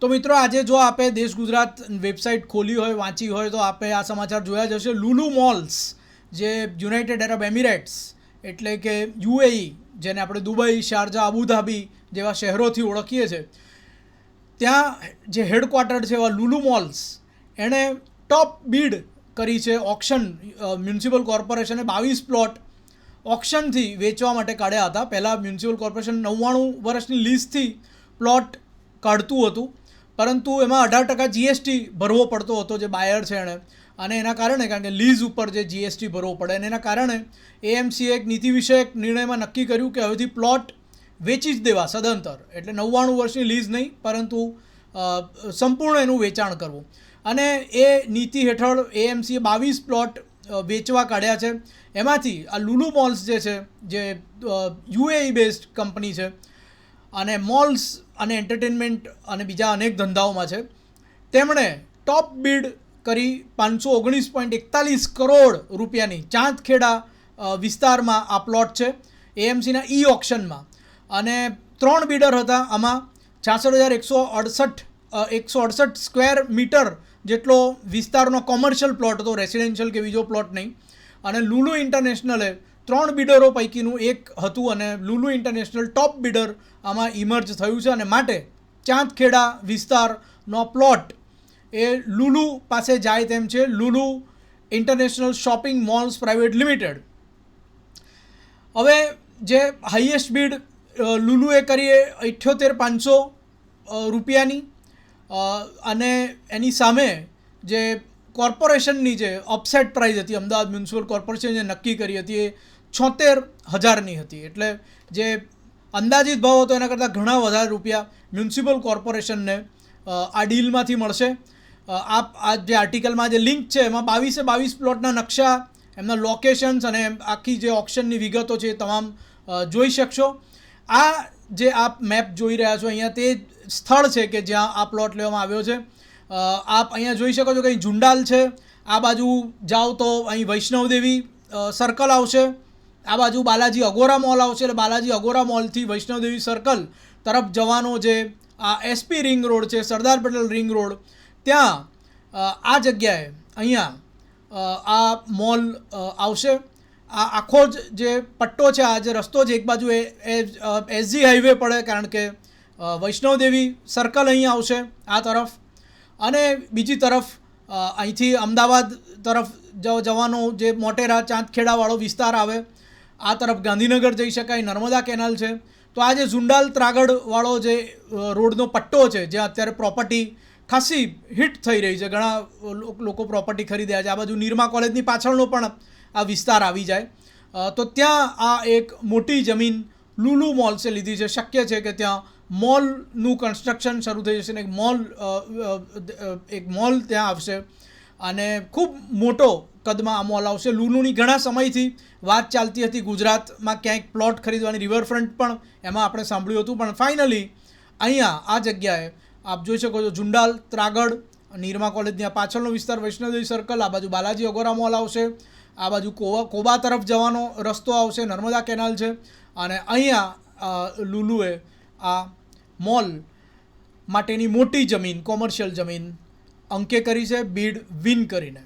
તો મિત્રો આજે જો આપે દેશ ગુજરાત વેબસાઇટ ખોલી હોય વાંચી હોય તો આપે આ સમાચાર જોયા જ હશે. લુલુ મોલ્સ જે યુનાઇટેડ અરબ એમિરેટ્સ એટલે કે યુએઈ, જેને આપણે દુબઈ, શારજા, અબુધાબી જેવા શહેરોથી ઓળખીએ છીએ, ત્યાં જે હેડક્વાર્ટર છે એવા લુલુ મોલ્સ એણે ટોપ બીડ કરી છે. ઓક્શન મ્યુનિસિપલ કોર્પોરેશને 22 પ્લોટ ઓક્શનથી વેચવા માટે કાઢ્યા હતા. પહેલાં મ્યુનિસિપલ કોર્પોરેશન 99 વર્ષની લીઝથી પ્લોટ કાઢતું હતું, પરંતુ એમાં 18% જીએસટી ભરવો પડતો હતો જે બાયર છે એણે, અને એના કારણે, કારણ કે લીઝ ઉપર જે જીએસટી ભરવો પડે, અને એના કારણે એએમસીએ એક નીતિ વિષયક નિર્ણયમાં નક્કી કર્યું કે હવેથી પ્લોટ વેચી જ દેવા સદંતર, એટલે 99 વર્ષની લીઝ નહીં પરંતુ સંપૂર્ણ એનું વેચાણ કરવું. અને એ નીતિ હેઠળ એએમસીએ 22 પ્લોટ વેચવા કાઢ્યા છે. એમાંથી આ લુલુ મોલ્સ જે છે, જે યુએઈ બેઝડ કંપની છે અને મોલ્સ અને એન્ટરટેનમેન્ટ અને બીજા અનેક ધંધાઓમાં છે, તેમણે ટોપ બીડ કરી 519.41 કરોડ રૂપિયાની ચાંદખેડા વિસ્તારમાં આ પ્લોટ છે એએમસીના ઈ ઓક્શનમાં. અને 3 બીડર હતા. આમાં 66,168 સ્ક્વેર મીટર જેટલો વિસ્તારનો કોમર્શિયલ પ્લોટ હતો, રેસિડેન્શિયલ કે બીજો પ્લોટ નહીં. અને લુલુ ઇન્ટરનેશનલે 3 બીડરો પૈકીનું એક હતું અને લુલુ ઇન્ટરનેશનલ ટોપ બીડર આમાં ઇમર્જ થયું છે. અને માટે ચાંદખેડા વિસ્તારનો પ્લોટ એ લુલુ પાસે જાય તેમ છે. Lulu international shopping malls private limited. હવે જે હાઈએસ્ટ બીડ લુલુએ કરી એ 78,500 રૂપિયાની, અને એની સામે જે કોર્પોરેશનની જે અપસેટ પ્રાઇસ હતી, અમદાવાદ મ્યુનિસિપલ કોર્પોરેશન જે નક્કી કરી હતી, એ 76,000ની હતી. એટલે જે અંદાજિત ભાવ હતો એના કરતાં ઘણા વધારે રૂપિયા મ્યુનિસિપલ કોર્પોરેશનને આ ડીલમાંથી મળશે. આ જે આર્ટિકલમાં જે લિંક છે એમાં 22 પ્લોટના નકશા, એમના લોકેશન્સ અને આખી જે ઓક્શનની વિગતો છે એ તમામ જોઈ શકશો. આ જે આપ મેપ જોઈ રહ્યા છો અહીંયા તે સ્થળ છે કે જ્યાં આ પ્લોટ લેવામાં આવ્યો છે. આપ અહીંયા જોઈ શકો છો કે અહીં ઝુંડાલ છે, આ બાજુ જાઓ તો અહીં વૈષ્ણવદેવી સર્કલ આવશે, આ બાજુ બાલાજી અગોરા મોલ આવશે. એટલે બાલાજી અગોરા મોલથી વૈષ્ણવદેવી સર્કલ તરફ જવાનો જે આ એસપી રિંગ રોડ છે, સરદાર પટેલ રિંગ રોડ, ત્યાં આ જગ્યાએ અહીંયા આ મોલ આવશે. આ આખો જ જે પટ્ટો છે, આ જે રસ્તો છે, એક બાજુ એ એસજી હાઈવે પડે કારણ કે વૈષ્ણવદેવી સર્કલ અહીં આવશે આ તરફ, અને બીજી તરફ અહીંથી અમદાવાદ તરફ જવાનો જે મોટેરા ચાંદખેડાવાળો વિસ્તાર આવે, આ તરફ ગાંધીનગર જઈ શકાય, નર્મદા કેનાલ છે. તો આ જે ઝુંડાલ ત્રાગડવાળો જે રોડનો પટ્ટો છે, જ્યાં અત્યારે પ્રોપર્ટી ખાસી હિટ થઈ રહી છે, ઘણા લોકો પ્રોપર્ટી ખરીદ્યા છે, આ બાજુ નિરમા કોલેજની પાછળનો પણ આ વિસ્તાર આવી જાય, તો ત્યાં આ એક મોટી જમીન લુલુ મોલ્સે લીધી છે. શક્ય છે કે ત્યાં મોલનું કન્સ્ટ્રક્શન શરૂ થઈ જશે ને એક મોલ ત્યાં આવશે, અને ખૂબ મોટો કદમાં આ મોલ આવશે. લુલુની ઘણા સમયથી વાત ચાલતી હતી ગુજરાતમાં ક્યાંક પ્લોટ ખરીદવાની, રિવરફ્રન્ટ પણ એમાં આપણે સાંભળ્યું હતું, પણ ફાઇનલી અહીંયા આ જગ્યાએ આપ જોઈ શકો છો ઝુંડાલ, ત્રાગડ, નિરમા કોલેજની પાછળનો વિસ્તાર, વૈષ્ણવદેવી સર્કલ, આ બાજુ બાલાજી અગોરા મોલ આવશે, આ બાજુ કોબા તરફ જવાનો રસ્તો આવશે, નર્મદા કેનાલ છે, અને અહીંયા લુલુએ આ મોલ માટેની મોટી જમીન, કોમર્શિયલ જમીન અંકે કરી છે બીડ વિન કરીને.